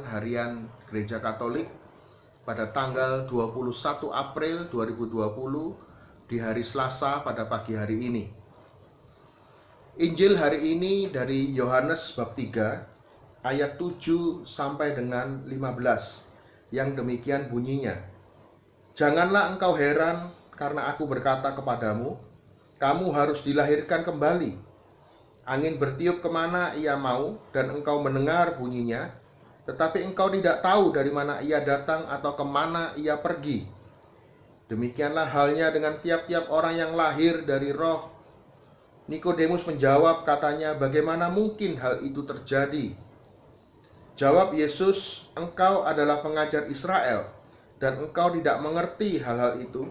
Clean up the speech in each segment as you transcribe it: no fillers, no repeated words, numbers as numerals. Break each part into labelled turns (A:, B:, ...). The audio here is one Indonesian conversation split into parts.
A: Harian Gereja Katolik pada tanggal 21 April 2020 di hari Selasa pada pagi hari ini. Injil hari ini dari Yohanes bab 3 ayat 7 sampai dengan 15 yang demikian bunyinya. Janganlah engkau heran karena aku berkata kepadamu, kamu harus dilahirkan kembali. Angin bertiup kemana ia mau dan engkau mendengar bunyinya, tetapi engkau tidak tahu dari mana ia datang atau kemana ia pergi. Demikianlah halnya dengan tiap-tiap orang yang lahir dari roh. Nikodemus menjawab, katanya, bagaimana mungkin hal itu terjadi? Jawab Yesus, engkau adalah pengajar Israel, dan engkau tidak mengerti hal-hal itu.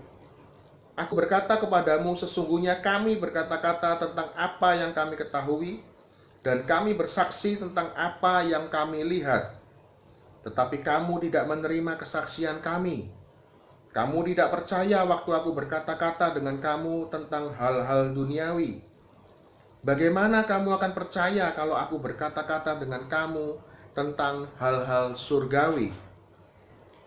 A: Aku berkata kepadamu, sesungguhnya kami berkata-kata tentang apa yang kami ketahui, dan kami bersaksi tentang apa yang kami lihat. Tetapi kamu tidak menerima kesaksian kami. Kamu tidak percaya waktu aku berkata-kata dengan kamu tentang hal-hal duniawi. Bagaimana kamu akan percaya kalau aku berkata-kata dengan kamu tentang hal-hal surgawi?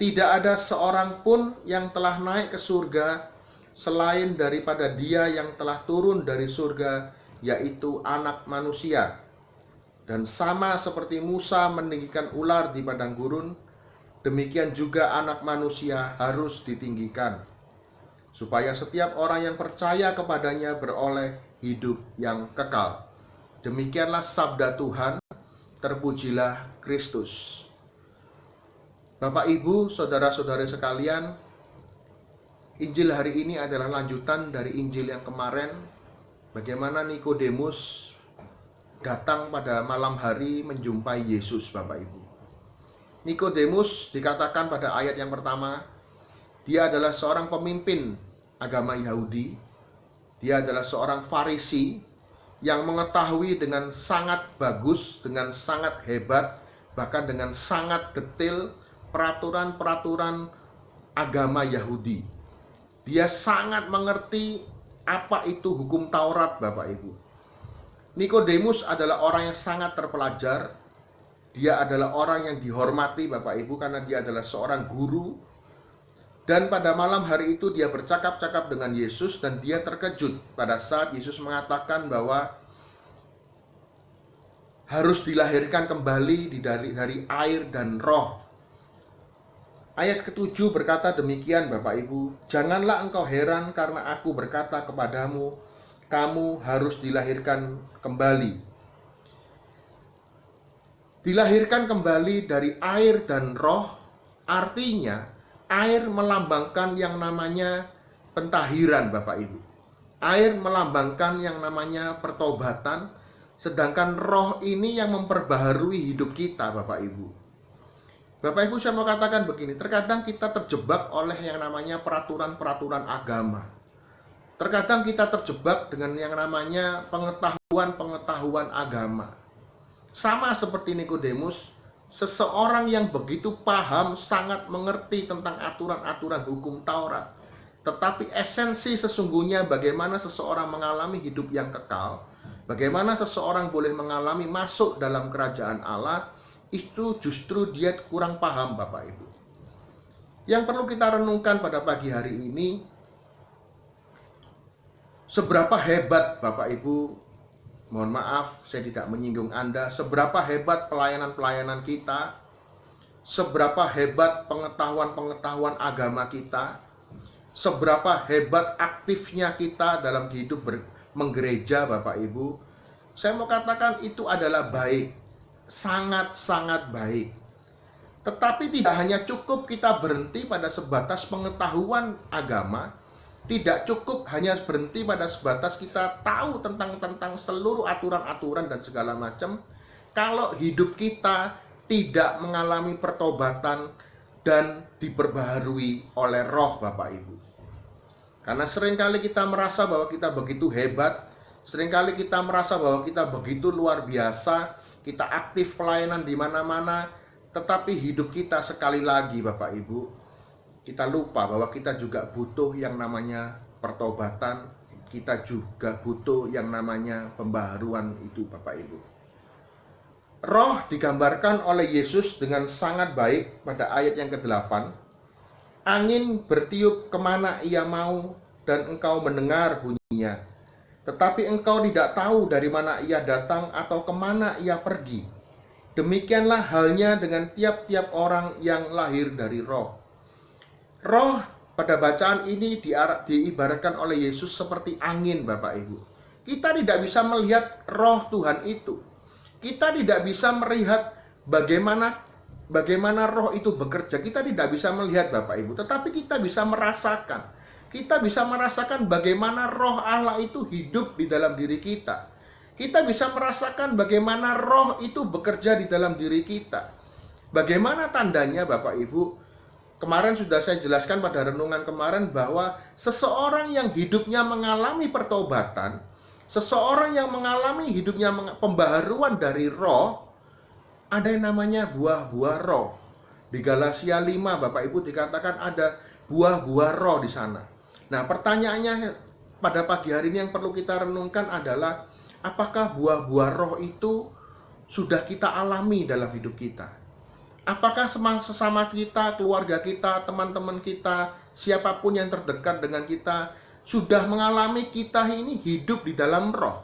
A: Tidak ada seorang pun yang telah naik ke surga selain daripada Dia yang telah turun dari surga, yaitu Anak Manusia. Dan sama seperti Musa meninggikan ular di padang gurun, demikian juga Anak Manusia harus ditinggikan, supaya setiap orang yang percaya kepadanya beroleh hidup yang kekal. Demikianlah sabda Tuhan, terpujilah Kristus. Bapak, Ibu, saudara-saudari sekalian, Injil hari ini adalah lanjutan dari Injil yang kemarin, bagaimana Nikodemus datang pada malam hari menjumpai Yesus, Bapak Ibu. Nikodemus dikatakan pada ayat yang pertama, dia adalah seorang pemimpin agama Yahudi. Dia adalah seorang Farisi yang mengetahui dengan sangat bagus, dengan sangat hebat, bahkan dengan sangat detail peraturan-peraturan agama Yahudi. Dia sangat mengerti apa itu hukum Taurat, Bapak Ibu. Nikodemus adalah orang yang sangat terpelajar. Dia adalah orang yang dihormati, Bapak Ibu, karena dia adalah seorang guru. Dan pada malam hari itu dia bercakap-cakap dengan Yesus, dan dia terkejut pada saat Yesus mengatakan bahwa harus dilahirkan kembali dari air dan roh. Ayat ke-7 berkata demikian, Bapak Ibu, janganlah engkau heran karena aku berkata kepadamu, kamu harus dilahirkan kembali. Dilahirkan kembali dari air dan roh, artinya air melambangkan yang namanya pentahiran, Bapak Ibu. Air melambangkan yang namanya pertobatan, sedangkan roh ini yang memperbaharui hidup kita, Bapak Ibu. Bapak Ibu, saya mau katakan begini, terkadang kita terjebak oleh yang namanya peraturan-peraturan agama. Terkadang kita terjebak dengan yang namanya pengetahuan-pengetahuan agama. Sama seperti Nikodemus, seseorang yang begitu paham, sangat mengerti tentang aturan-aturan hukum Taurat. Tetapi esensi sesungguhnya bagaimana seseorang mengalami hidup yang kekal, bagaimana seseorang boleh mengalami masuk dalam kerajaan Allah, itu justru dia kurang paham, Bapak Ibu. Yang perlu kita renungkan pada pagi hari ini, seberapa hebat, Bapak Ibu, mohon maaf saya tidak menyinggung Anda, seberapa hebat pelayanan-pelayanan kita, seberapa hebat pengetahuan-pengetahuan agama kita, seberapa hebat aktifnya kita dalam hidup menggereja, Bapak Ibu. Saya mau katakan itu adalah baik, sangat-sangat baik. Tetapi tidak hanya cukup kita berhenti pada sebatas pengetahuan agama, tidak cukup hanya berhenti pada sebatas kita tahu tentang seluruh aturan-aturan dan segala macam, kalau hidup kita tidak mengalami pertobatan dan diperbaharui oleh roh, Bapak Ibu. Karena seringkali kita merasa bahwa kita begitu hebat, seringkali kita merasa bahwa kita begitu luar biasa, kita aktif pelayanan di mana-mana, tetapi hidup kita sekali lagi, Bapak Ibu, kita lupa bahwa kita juga butuh yang namanya pertobatan, kita juga butuh yang namanya pembaharuan itu, Bapak Ibu. Roh digambarkan oleh Yesus dengan sangat baik pada ayat yang ke-8. Angin bertiup kemana ia mau dan engkau mendengar bunyinya. Tetapi engkau tidak tahu dari mana ia datang atau kemana ia pergi. Demikianlah halnya dengan tiap-tiap orang yang lahir dari roh. Roh pada bacaan ini diibaratkan oleh Yesus seperti angin, Bapak Ibu. Kita tidak bisa melihat roh Tuhan itu. Kita tidak bisa melihat bagaimana roh itu bekerja. Kita tidak bisa melihat, Bapak Ibu, tetapi kita bisa merasakan. Kita bisa merasakan bagaimana roh Allah itu hidup di dalam diri kita. Kita bisa merasakan bagaimana roh itu bekerja di dalam diri kita. Bagaimana tandanya, Bapak Ibu? Kemarin sudah saya jelaskan pada renungan kemarin bahwa seseorang yang hidupnya mengalami pertobatan, seseorang yang mengalami hidupnya pembaharuan dari roh, ada yang namanya buah-buah roh. Di Galatia 5, Bapak Ibu, dikatakan ada buah-buah roh di sana. Nah, pertanyaannya pada pagi hari ini yang perlu kita renungkan adalah, apakah buah-buah roh itu sudah kita alami dalam hidup kita? Apakah sesama kita, keluarga kita, teman-teman kita, siapapun yang terdekat dengan kita sudah mengalami kita ini hidup di dalam roh?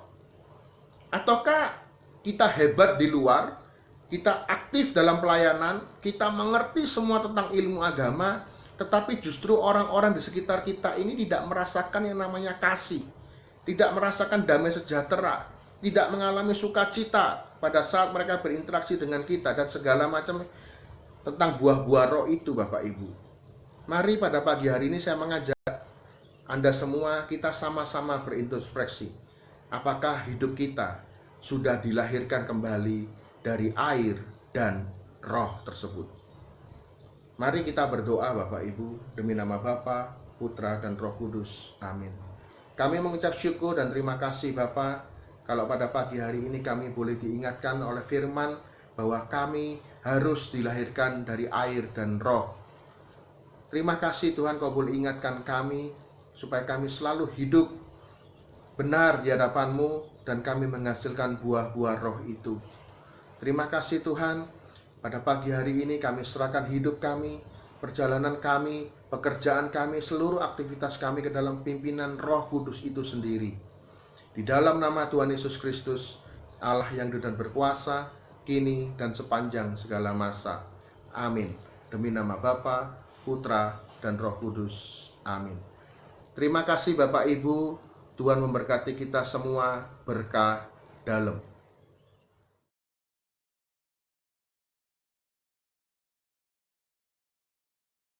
A: Ataukah kita hebat di luar, kita aktif dalam pelayanan, kita mengerti semua tentang ilmu agama, tetapi justru orang-orang di sekitar kita ini tidak merasakan yang namanya kasih, tidak merasakan damai sejahtera, tidak mengalami sukacita pada saat mereka berinteraksi dengan kita dan segala macam tentang buah-buah roh itu, Bapak Ibu. Mari pada pagi hari ini saya mengajak Anda semua, kita sama-sama berintrospeksi. Apakah hidup kita sudah dilahirkan kembali dari air dan roh tersebut? Mari kita berdoa, Bapak Ibu, demi nama Bapa, Putra, dan Roh Kudus. Amin. Kami mengucap syukur dan terima kasih, Bapa, kalau pada pagi hari ini kami boleh diingatkan oleh firman bahwa kami harus dilahirkan dari air dan roh. Terima kasih Tuhan, Kau boleh ingatkan kami supaya kami selalu hidup benar di hadapan-Mu dan kami menghasilkan buah-buah roh itu. Terima kasih Tuhan, pada pagi hari ini kami serahkan hidup kami, perjalanan kami, pekerjaan kami, seluruh aktivitas kami ke dalam pimpinan Roh Kudus itu sendiri. Di dalam nama Tuhan Yesus Kristus, Allah yang hidup dan berkuasa, kini dan sepanjang segala masa. Amin. Demi nama Bapa, Putra, dan Roh Kudus. Amin. Terima kasih Bapak Ibu. Tuhan memberkati kita semua berkah dalam.